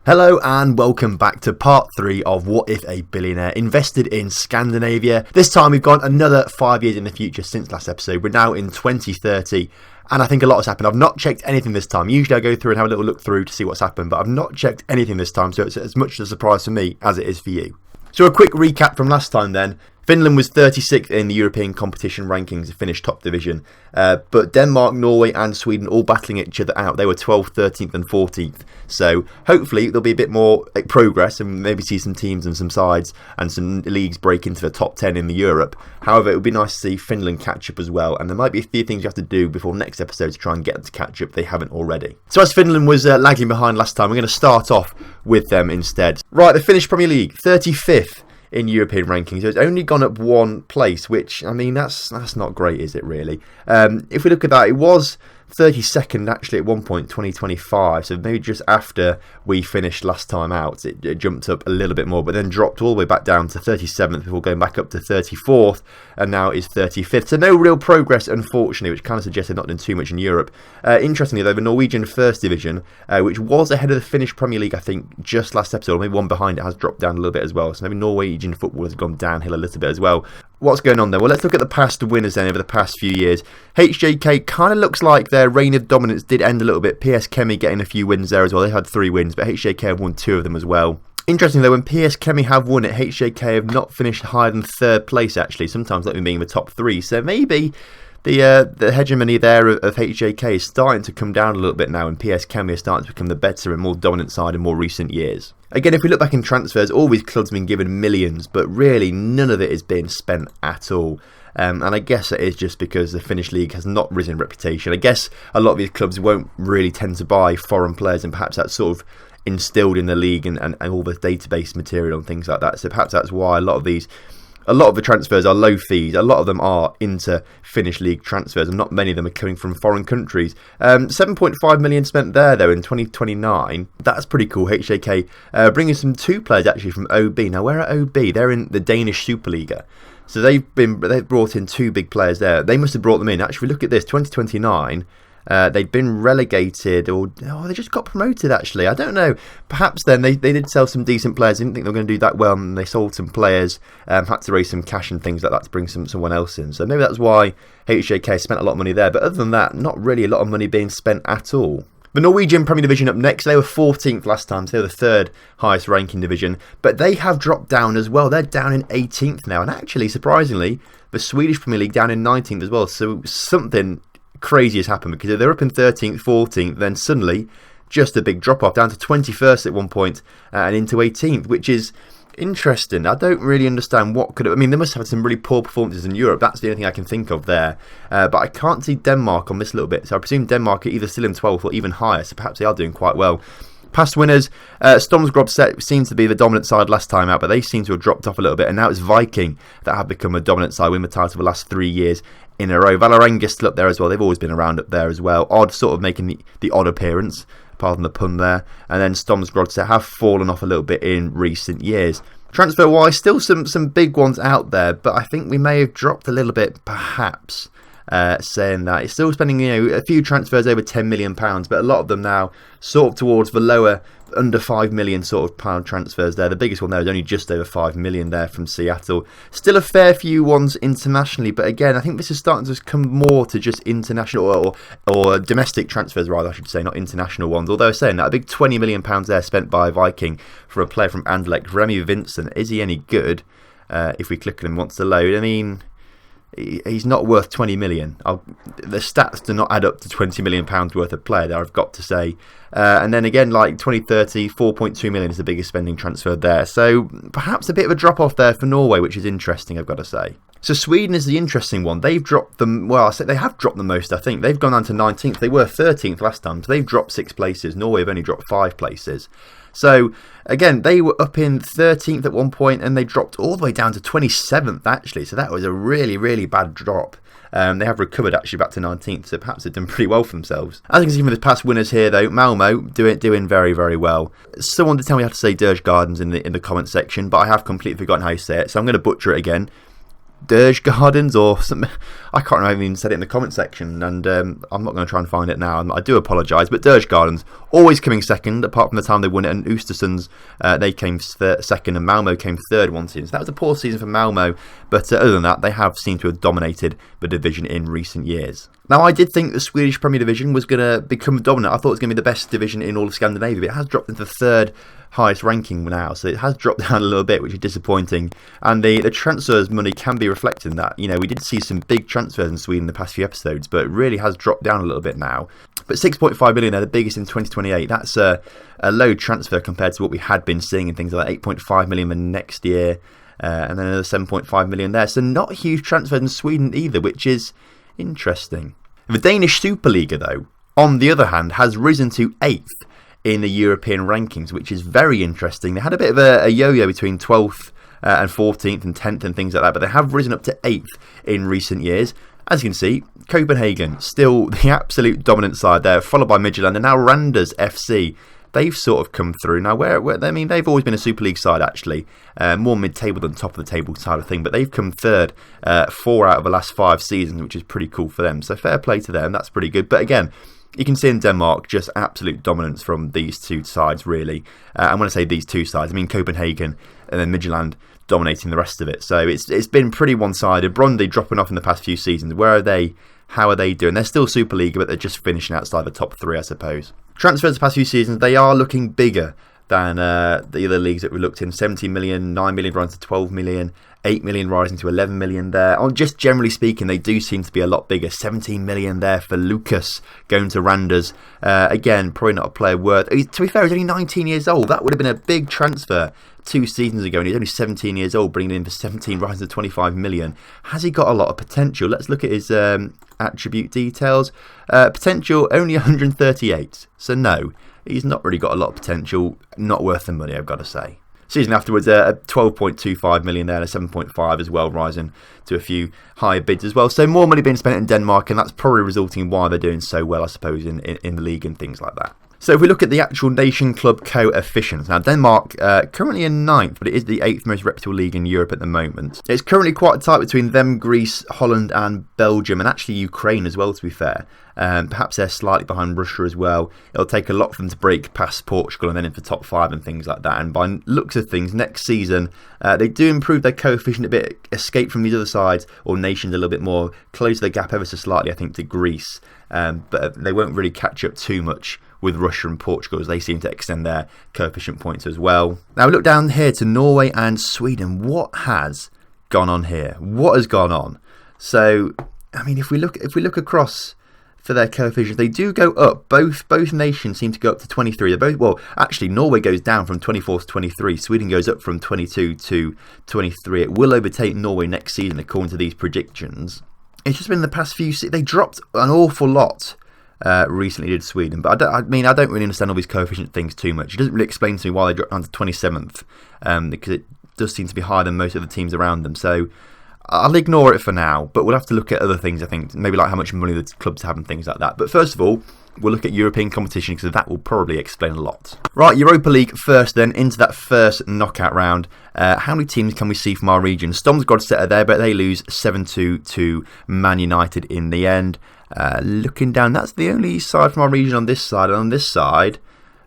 Hello and welcome back to part 3 of What If a Billionaire Invested in Scandinavia. This time we've gone another 5 years in the future since last episode. We're now in 2030 and I think a lot has happened. I've not checked anything this time. Usually I go through and have a little look through to see what's happened, but I've not checked anything this time, so it's as much a surprise for me as it is for you. So a quick recap from last time then. Finland was 36th in the European competition rankings, finished top division. But Denmark, Norway and Sweden all battling each other out. They were 12th, 13th and 14th. So hopefully there'll be a bit more progress and maybe see some teams and some sides and some leagues break into the top 10 in the Europe. However, it would be nice to see Finland catch up as well. And there might be a few things you have to do before next episode to try and get them to catch up if they haven't already. So as Finland was lagging behind last time, we're going to start off with them instead. Right, the Finnish Premier League, 35th. In European rankings, so it's only gone up one place, which, I mean, that's not great, is it really? If we look at that, it was 32nd actually at one point, 2025, so maybe just after we finished last time out, it jumped up a little bit more, but then dropped all the way back down to 37th before going back up to 34th, and now is 35th. So no real progress, unfortunately, which kind of suggests they're not doing too much in Europe. Interestingly, though, the Norwegian First Division, which was ahead of the Finnish Premier League, I think, just last episode, or maybe one behind it, has dropped down a little bit as well. So maybe Norwegian football has gone downhill a little bit as well. What's going on there? Well, let's look at the past winners then over the past few years. HJK kind of looks like their reign of dominance did end a little bit. PS Kemi getting a few wins there as well. They had 3 wins, but HJK have won 2 of them as well. Interesting though, when PS Kemi have won it, HJK have not finished higher than 3rd place actually. Sometimes let me being in the top 3. So maybe the hegemony there of HJK is starting to come down a little bit now, and PS Kemi is starting to become the better and more dominant side in more recent years. Again, if we look back in transfers, all these clubs have been given millions, but really none of it is being spent at all. And I guess it is just because the Finnish league has not risen in reputation. I guess a lot of these clubs won't really tend to buy foreign players, and perhaps that's sort of instilled in the league and all the database material and things like that. So perhaps that's why a lot of the transfers are low fees. A lot of them are into Finnish league transfers, and not many of them are coming from foreign countries. 7.5 million spent there though in 2029. That's pretty cool. HJK bringing some 2 players actually from OB. Now where are OB? They're in the Danish Superliga. So they've brought in 2 big players there. They must have brought them in. Actually, look at this, 2029. They'd been relegated, or they just got promoted actually. I don't know. Perhaps then they did sell some decent players. Didn't think they were going to do that well, and they sold some players, had to raise some cash and things like that to bring someone else in. So maybe that's why HJK spent a lot of money there. But other than that, not really a lot of money being spent at all. The Norwegian Premier Division up next. They were 14th last time, so they were the 3rd highest ranking division. But they have dropped down as well. They're down in 18th now. And actually, surprisingly, the Swedish Premier League down in 19th as well. So something crazy has happened, because they're up in 13th, 14th, then suddenly just a big drop off down to 21st at one point and into 18th, which is interesting. I don't really understand what could have... I mean, they must have had some really poor performances in Europe. That's the only thing I can think of there. But I can't see Denmark on this little bit. So I presume Denmark are either still in 12th or even higher. So perhaps they are doing quite well. Past winners, Stormsgrobset seems to be the dominant side last time out, but they seem to have dropped off a little bit. And now it's Viking that have become a dominant side, win the title for the last 3 years in a row. Valorenga still up there as well. They've always been around up there as well. Odd, sort of making the odd appearance, pardon the pun there. And then Stormsgrobset have fallen off a little bit in recent years. Transfer-wise, still some big ones out there, but I think we may have dropped a little bit, perhaps, saying that. It's still spending, a few transfers over £10 million, but a lot of them now sort of towards the lower, under £5 million sort of pound transfers there. The biggest one there is only just over £5 million there from Seattle. Still a fair few ones internationally, but again, I think this is starting to come more to just international or domestic transfers, rather, I should say, not international ones. Although saying that, a big £20 million there spent by Viking for a player from Anderlecht, Remy Vincent. Is he any good? If we click on him, wants to load. I mean, he's not worth 20 million. The stats do not add up to 20 million pounds worth of player there, I've got to say. And then again, like 2030, 4.2 million is the biggest spending transfer there. So perhaps a bit of a drop off there for Norway, which is interesting, I've got to say. So Sweden is the interesting one. They've dropped them, well, I say they have dropped the most, I think. They've gone down to 19th. They were 13th last time, so they've dropped 6 places. Norway have only dropped 5 places. So, again, they were up in 13th at one point, and they dropped all the way down to 27th, actually. So that was a really, really bad drop. They have recovered, actually, back to 19th, so perhaps they've done pretty well for themselves. As you can see from the past winners here, though, Malmo doing very, very well. Someone did tell me how to say Dirge Gardens in the comment section, but I have completely forgotten how you say it, so I'm going to butcher it again. Gardens or something. I can't remember, I even said it in the comment section, and I'm not going to try and find it now. I do apologise, but Gardens always coming second, apart from the time they won it, and Östersunds, they came second, and Malmo came third one season. So that was a poor season for Malmo, but other than that, they have seemed to have dominated the division in recent years. Now, I did think the Swedish Premier Division was going to become dominant. I thought it was going to be the best division in all of Scandinavia, but it has dropped into the third highest ranking now, so it has dropped down a little bit, which is disappointing. And the transfers money can be reflected in that. You know, we did see some big transfers in Sweden in the past few episodes, but it really has dropped down a little bit now. But 6.5 billion, they're the biggest in 2028. That's a low transfer compared to what we had been seeing in things like 8.5 million for next year, and then another 7.5 million there. So not huge transfers in Sweden either, which is interesting. The Danish Superliga, though, on the other hand, has risen to 8th in the European rankings, which is very interesting. They had a bit of a yo-yo between 12th and 14th and 10th and things like that, but they have risen up to 8th in recent years. As you can see, Copenhagen, still the absolute dominant side there, followed by Midtjylland, and now Randers FC. They've sort of come through. Now, I mean, they've always been a Super League side, actually, more mid-table than top of the table side of thing, but they've come third 4 out of the last 5 seasons, which is pretty cool for them. So fair play to them, that's pretty good. But again, you can see in Denmark just absolute dominance from these two sides, really. And when I say these two sides, I mean Copenhagen and then Midtjylland dominating the rest of it. So it's been pretty one-sided. Brøndby dropping off in the past few seasons. Where are they? How are they doing? They're still Super League, but they're just finishing outside the top 3, I suppose. Transfers the past few seasons, they are looking bigger than the other leagues that we looked in. 17 million, 9 million rising to 12 million, 8 million rising to 11 million there. Just generally speaking, they do seem to be a lot bigger. 17 million there for Lucas going to Randers. Again, probably not a player worth. To be fair, he's only 19 years old. That would have been a big transfer 2 seasons ago, and he's only 17 years old, bringing in for 17, rising to 25 million. Has he got a lot of potential? Let's look at his attribute details. Potential only 138. So no, he's not really got a lot of potential. Not worth the money, I've got to say. Season afterwards, a 12.25 million there, and a 7.5 as well, rising to a few higher bids as well. So more money being spent in Denmark, and that's probably resulting in why they're doing so well, I suppose, in the league and things like that. So if we look at the actual nation club coefficients, now Denmark currently in 9th, but it is the 8th most reputable league in Europe at the moment. It's currently quite tight between them, Greece, Holland and Belgium, and actually Ukraine as well, to be fair. Perhaps they're slightly behind Russia as well. It'll take a lot for them to break past Portugal and then into top 5 and things like that. And by looks of things, next season they do improve their coefficient a bit, escape from these other sides or nations a little bit more, close the gap ever so slightly, I think, to Greece. But they won't really catch up too much with Russia and Portugal, as they seem to extend their coefficient points as well. Now we look down here to Norway and Sweden. What has gone on here? What has gone on? So, I mean, if we look across for their coefficients, they do go up. Both nations seem to go up to 23. They're both, well, actually, Norway goes down from 24 to 23. Sweden goes up from 22 to 23. It will overtake Norway next season, according to these predictions. It's just been the past few. They dropped an awful lot. Recently did Sweden, but I don't really understand all these coefficient things too much. It doesn't really explain to me why they dropped down to 27th, because it does seem to be higher than most of the teams around them. So I'll ignore it for now, but we'll have to look at other things, I think, maybe like how much money the clubs have and things like that. But first of all, we'll look at European competition, because that will probably explain a lot. Right, Europa League first then, into that first knockout round. How many teams can we see from our region? Stormsgodset are there, but they lose 7-2 to Man United in the end. Looking down, that's the only side from our region on this side. And on this side,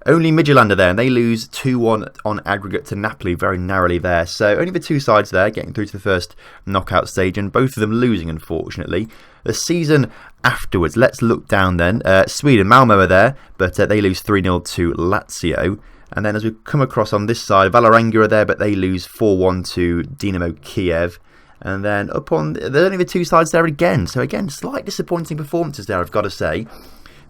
only Midtjylland are there, and they lose 2-1 on aggregate to Napoli, very narrowly there. So only the 2 sides there getting through to the first knockout stage, and both of them losing, unfortunately. The season afterwards, let's look down then. Sweden, Malmo are there, but they lose 3-0 to Lazio. And then as we come across on this side, Vålerenga are there, but they lose 4-1 to Dynamo Kiev. And then there's only the 2 sides there again. So again, slight disappointing performances there, I've got to say.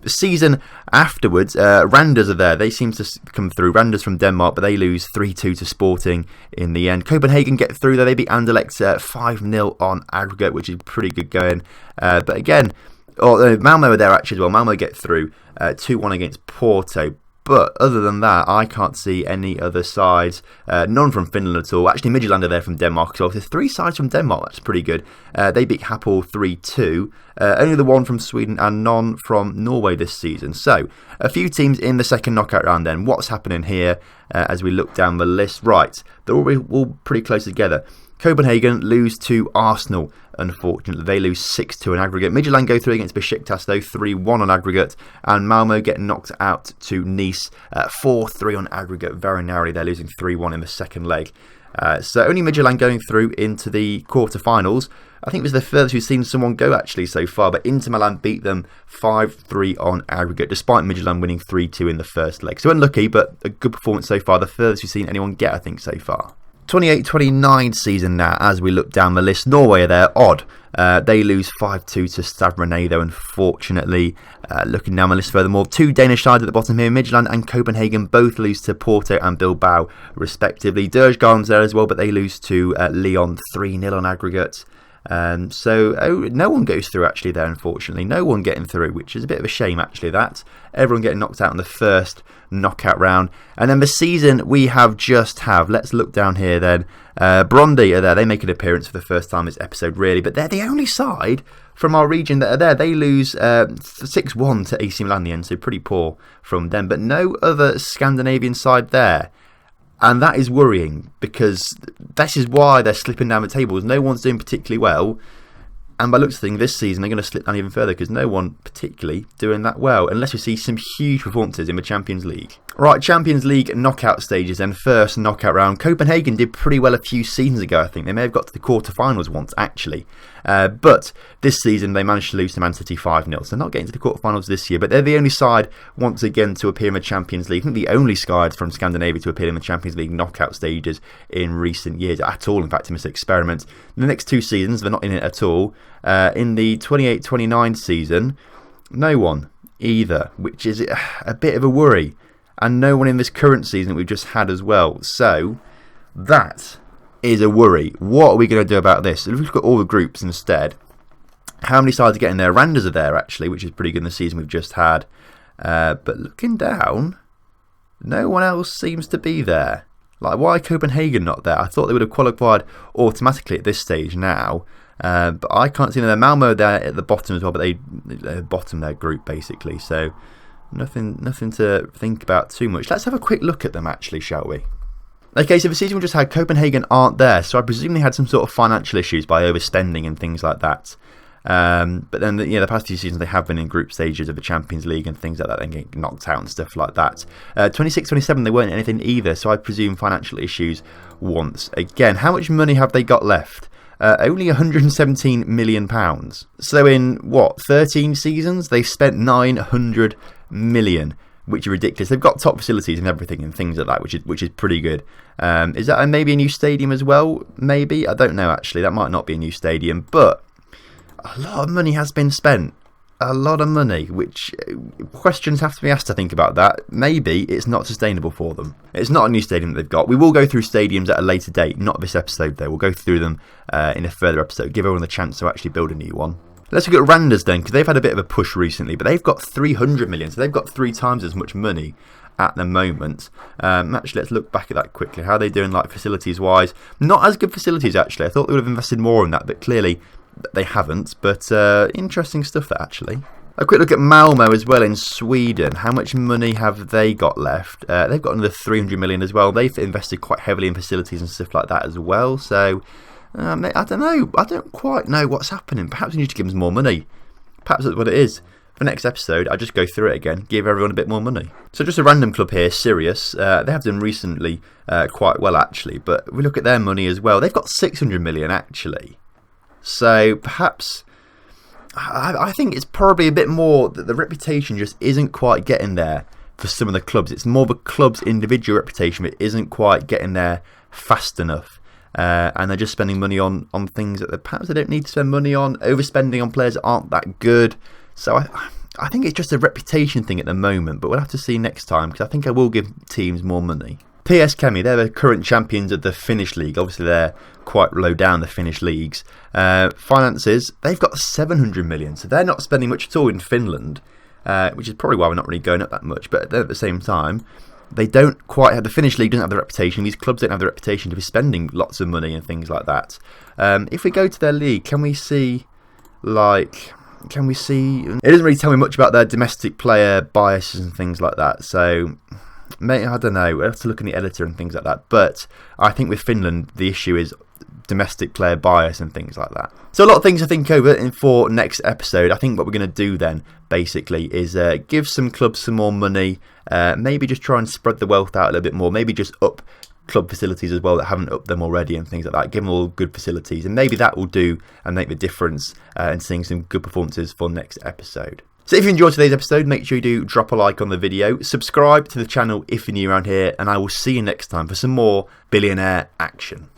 The season afterwards, Randers are there. They seem to come through. Randers from Denmark, but they lose 3-2 to Sporting in the end. Copenhagen get through there. They beat Anderlecht 5-0 on aggregate, which is pretty good going. But again, Malmo are there actually as well. Malmo get through 2-1 against Porto. But other than that, I can't see any other sides. None from Finland at all. Actually, Midtjylland are there from Denmark as well. There's 3 sides from Denmark. That's pretty good. They beat Hapoel 3-2. Only the 1 from Sweden and none from Norway this season. So, a few teams in the second knockout round then. What's happening here as we look down the list? Right, they're all pretty close together. Copenhagen lose to Arsenal, unfortunately. They lose 6-2 in aggregate. Midtjylland go through against Besiktas, though, 3-1 on aggregate. And Malmo get knocked out to Nice, 4-3 on aggregate. Very narrowly, they're losing 3-1 in the second leg. So only Midtjylland going through into the quarterfinals. I think it was the furthest we've seen someone go, actually, so far. But Inter Milan beat them 5-3 on aggregate, despite Midtjylland winning 3-2 in the first leg. So unlucky, but a good performance so far. The furthest we've seen anyone get, I think, so far. 28-29 season now, as we look down the list. Norway are there, odd. They lose 5-2 to Stade Rennais, though, unfortunately. Looking down the list furthermore, 2 Danish sides at the bottom here. Midtjylland and Copenhagen both lose to Porto and Bilbao, respectively. Djurgården's there as well, but they lose to Lyon 3-0 on aggregate. No one goes through actually there, unfortunately. No one getting through, which is a bit of a shame actually. That everyone getting knocked out in the first knockout round. And then the season we have let's look down here then. Brøndby are there. They make an appearance for the first time this episode, really, but they're the only side from our region that are there. They lose 6-1 to AC Milan in the end, so pretty poor from them, but no other Scandinavian side there. And that is worrying, because this is why they're slipping down the tables. No one's doing particularly well. And by looks of things, this season they're going to slip down even further, because no one particularly doing that well, unless we see some huge performances in the Champions League. Right, Champions League knockout stages then. First knockout round. Copenhagen did pretty well a few seasons ago, I think. They may have got to the quarterfinals once, actually. But this season they managed to lose to Man City 5-0. So not getting to the quarterfinals this year, but they're the only side, once again, to appear in the Champions League. I think the only side from Scandinavia to appear in the Champions League knockout stages in recent years at all. In fact, in this experiment. The next 2 seasons, they're not in it at all. In the 28-29 season, no one either, which is a bit of a worry. And no one in this current season that we've just had as well. So, that is a worry. What are we going to do about this? If we look at all the groups instead, how many sides are getting there? Randers are there, actually, which is pretty good in the season we've just had. But looking down, no one else seems to be there. Like, why Copenhagen not there? I thought they would have qualified automatically at this stage now. But I can't see them there. Malmo there at the bottom as well, but they bottom their group, basically. So, nothing to think about too much. Let's have a quick look at them, actually, shall we? Okay, so the season we just had, Copenhagen aren't there, so I presume they had some sort of financial issues by overspending and things like that. But then, the past few seasons they have been in group stages of the Champions League and things like that, then getting knocked out and stuff like that. 26-27 they weren't anything either, so I presume financial issues once again. How much money have they got left? Only £117 million. So in 13 seasons they've spent 900 million, which is ridiculous. They've got top facilities and everything and things like that, which is pretty good. Is that maybe a new stadium as well? Maybe, I don't know actually. That might not be a new stadium, but a lot of money has been spent. A lot of money, which questions have to be asked, I think, about that. Maybe it's not sustainable for them. It's not a new stadium that they've got. We will go through stadiums at a later date, not this episode though. We'll go through them in a further episode, give everyone the chance to actually build a new one. Let's look at Randers then, because they've had a bit of a push recently, but they've got 300 million, so they've got 3 times as much money at the moment. Actually, let's look back at that quickly. How are they doing, like, facilities-wise? Not as good facilities, actually. I thought they would have invested more in that, but clearly they haven't. But interesting stuff, that, actually. A quick look at Malmo as well in Sweden. How much money have they got left? They've got another 300 million as well. They've invested quite heavily in facilities and stuff like that as well, so I don't know. I don't quite know what's happening. Perhaps we need to give them more money. Perhaps that's what it is. For next episode, I'll just go through it again, give everyone a bit more money. So just a random club here, Sirius. They have done recently quite well, actually, but we look at their money as well. They've got 600 million, actually. So perhaps, I think it's probably a bit more that the reputation just isn't quite getting there for some of the clubs. It's more the club's individual reputation that isn't quite getting there fast enough. And they're just spending money on things that perhaps they don't need to spend money on, overspending on players that aren't that good. So I think it's just a reputation thing at the moment, but we'll have to see next time, because I think I will give teams more money. PS Kemi, they're the current champions of the Finnish league. Obviously, they're quite low down, the Finnish leagues. Finances, they've got 700 million, so they're not spending much at all in Finland. which is probably why we're not really going up that much. But at the same time, they don't quite have, the Finnish league doesn't have the reputation, these clubs don't have the reputation to be spending lots of money and things like that. If we go to their league, can we see, it doesn't really tell me much about their domestic player biases and things like that, so I don't know, we'll have to look in the editor and things like that. But I think with Finland, the issue is domestic player bias and things like that. So a lot of things to think over for next episode. I think what we're going to do then basically is give some clubs some more money, maybe just try and spread the wealth out a little bit more, maybe just up club facilities as well that haven't upped them already and things like that, give them all good facilities, and maybe that will do and make the difference in seeing some good performances for next episode. So if you enjoyed today's episode, make sure you do drop a like on the video, subscribe to the channel if you're new around here, and I will see you next time for some more Billionaire action.